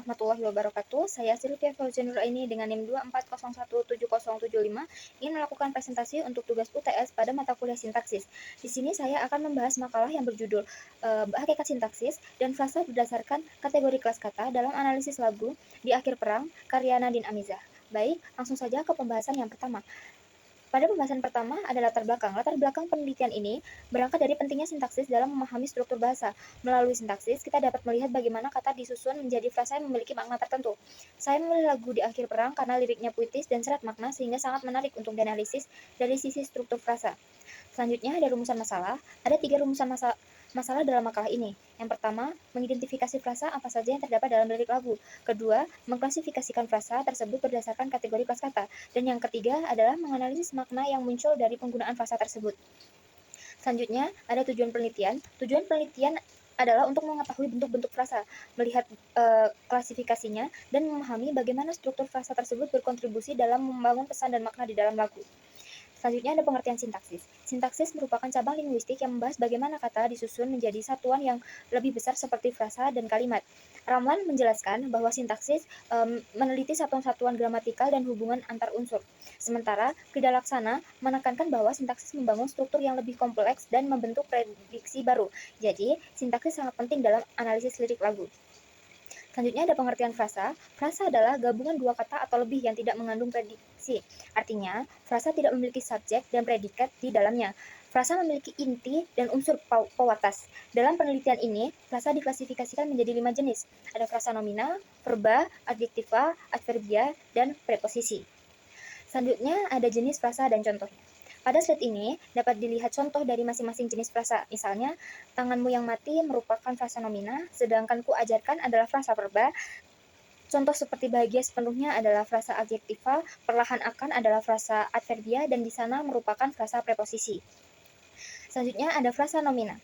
warahmatullahi wabarakatuh. Saya Sylvia Fauzia Nuraini dengan NIM 240170075 ingin melakukan presentasi untuk tugas UTS pada mata kuliah sintaksis. Di sini saya akan membahas makalah yang berjudul Hakikat Sintaksis dan Frasa berdasarkan kategori kelas kata dalam analisis lagu di akhir perang karya Nadine Amizah. Baik, langsung saja ke pembahasan yang pertama. Pada pembahasan pertama ada latar belakang. Latar belakang penelitian ini berangkat dari pentingnya sintaksis dalam memahami struktur bahasa. Melalui sintaksis, kita dapat melihat bagaimana kata disusun menjadi frasa yang memiliki makna tertentu. Saya memilih lagu di akhir perang karena liriknya puitis dan syarat makna sehingga sangat menarik untuk dianalisis dari sisi struktur frasa. Selanjutnya ada rumusan masalah. Ada 3 rumusan masalah dalam makalah ini. Yang pertama, mengidentifikasi frasa apa saja yang terdapat dalam lirik lagu. Kedua, mengklasifikasikan frasa tersebut berdasarkan kategori kelas kata. Dan yang ketiga adalah menganalisis makna yang muncul dari penggunaan frasa tersebut. Selanjutnya, ada tujuan penelitian. Tujuan penelitian adalah untuk mengetahui bentuk-bentuk frasa, melihat klasifikasinya, dan memahami bagaimana struktur frasa tersebut berkontribusi dalam membangun pesan dan makna di dalam lagu. Selanjutnya ada pengertian sintaksis. Sintaksis merupakan cabang linguistik yang membahas bagaimana kata disusun menjadi satuan yang lebih besar seperti frasa dan kalimat. Ramlan menjelaskan bahwa sintaksis meneliti satuan-satuan gramatikal dan hubungan antar unsur. Sementara Frida Laksana menekankan bahwa sintaksis membangun struktur yang lebih kompleks dan membentuk prediksi baru. Jadi, sintaksis sangat penting dalam analisis lirik lagu. Selanjutnya ada pengertian frasa. Frasa adalah gabungan dua kata atau lebih yang tidak mengandung prediksi. Artinya, frasa tidak memiliki subjek dan predikat di dalamnya. Frasa memiliki inti dan unsur pewatas. Dalam penelitian ini, frasa diklasifikasikan menjadi 5 jenis. Ada frasa nominal, verba, adjektiva, adverbia, dan preposisi. Selanjutnya ada jenis frasa dan contohnya. Pada slide ini dapat dilihat contoh dari masing-masing jenis frasa. Misalnya, tanganmu yang mati merupakan frasa nomina, sedangkan ku ajarkan adalah frasa verba. Contoh seperti bahagia sepenuhnya adalah frasa adjektiva, perlahan akan adalah frasa adverbia, dan di sana merupakan frasa preposisi. Selanjutnya ada frasa nomina.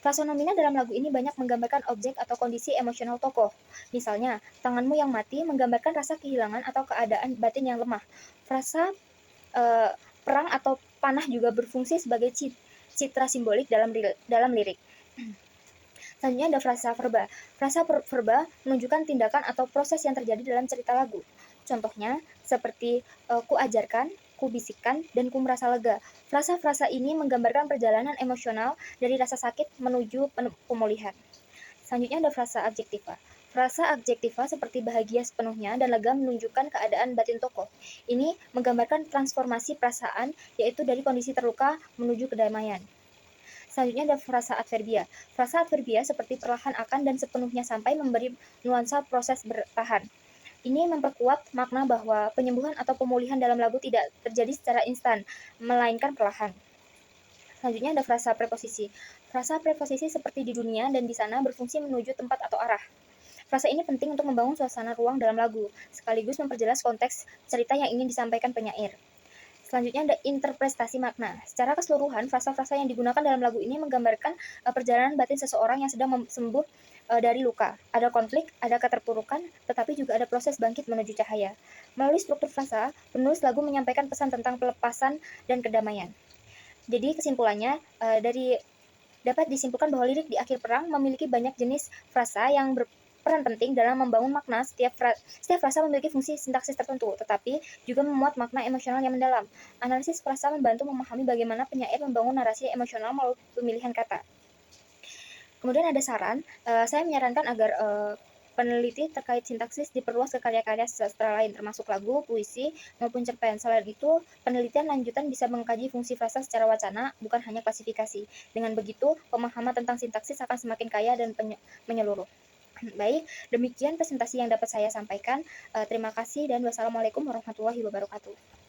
Frasa nomina dalam lagu ini banyak menggambarkan objek atau kondisi emosional tokoh. Misalnya, tanganmu yang mati menggambarkan rasa kehilangan atau keadaan batin yang lemah. Frasa perang atau panah juga berfungsi sebagai citra simbolik dalam lirik. Selanjutnya ada frasa verba. Frasa verba menunjukkan tindakan atau proses yang terjadi dalam cerita lagu. Contohnya seperti ku ajarkan, ku bisikkan, dan ku merasa lega. Frasa-frasa ini menggambarkan perjalanan emosional dari rasa sakit menuju pemulihan. Selanjutnya ada frasa adjektiva. Frasa adjektiva seperti bahagia sepenuhnya dan lega menunjukkan keadaan batin tokoh. Ini menggambarkan transformasi perasaan, yaitu dari kondisi terluka menuju kedamaian. Selanjutnya ada frasa adverbia. Frasa adverbia seperti perlahan akan dan sepenuhnya sampai memberi nuansa proses bertahan. Ini memperkuat makna bahwa penyembuhan atau pemulihan dalam lagu tidak terjadi secara instan, melainkan perlahan. Selanjutnya ada frasa preposisi. Frasa preposisi seperti di dunia dan di sana berfungsi menuju tempat atau arah. Frasa ini penting untuk membangun suasana ruang dalam lagu, sekaligus memperjelas konteks cerita yang ingin disampaikan penyair. Selanjutnya ada interpretasi makna. Secara keseluruhan, frasa-frasa yang digunakan dalam lagu ini menggambarkan perjalanan batin seseorang yang sedang sembuh dari luka. Ada konflik, ada keterpurukan, tetapi juga ada proses bangkit menuju cahaya. Melalui struktur frasa, penulis lagu menyampaikan pesan tentang pelepasan dan kedamaian. Jadi kesimpulannya, dapat disimpulkan bahwa lirik di akhir perang memiliki banyak jenis frasa yang berperan penting dalam membangun makna. Setiap frasa memiliki fungsi sintaksis tertentu, tetapi juga memuat makna emosional yang mendalam. Analisis frasa membantu memahami bagaimana penyair membangun narasi emosional melalui pemilihan kata. Kemudian ada saran, saya menyarankan agar peneliti terkait sintaksis diperluas ke karya-karya sastra lain, termasuk lagu, puisi, maupun cerpen. Selain itu, penelitian lanjutan bisa mengkaji fungsi frasa secara wacana, bukan hanya klasifikasi. Dengan begitu, pemahaman tentang sintaksis akan semakin kaya dan menyeluruh. Baik, demikian presentasi yang dapat saya sampaikan. Terima kasih dan wassalamualaikum warahmatullahi wabarakatuh.